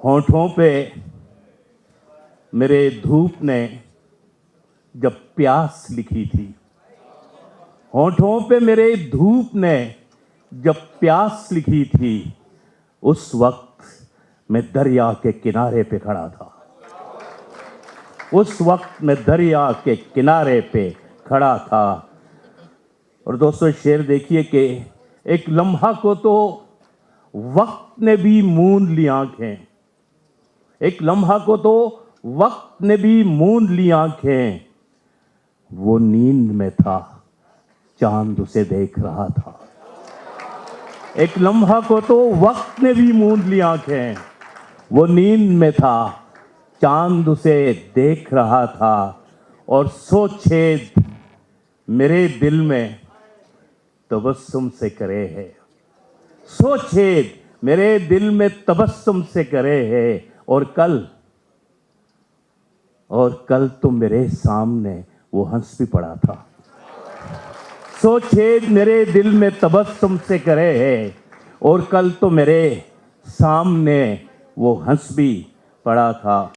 होठों पे मेरे धूप ने जब प्यास लिखी थी, होठों पे मेरे धूप ने जब प्यास लिखी थी, उस वक्त मैं दरिया के किनारे पे खड़ा था। उस वक्त मैं दरिया के किनारे पे खड़ा था। और दोस्तों, शेर देखिए कि एक लम्हा को तो वक्त ने भी मूंद ली आंखें, एक लम्हा को तो वक्त ने भी मूंद ली आंखें। वो नींद में था, चांद उसे देख रहा था। एक लम्हा को तो वक्त ने भी मूंद ली आंखें, वो नींद में था, चांद उसे देख रहा था। और सो छेद मेरे दिल में तबस्सुम से करे है, सो छेद मेरे दिल में तबस्सुम से करे है। और कल तो मेरे सामने वो हंस भी पड़ा था। सो छेद मेरे दिल में तबस्सुम से करे है, और कल तो मेरे सामने वो हंस भी पड़ा था।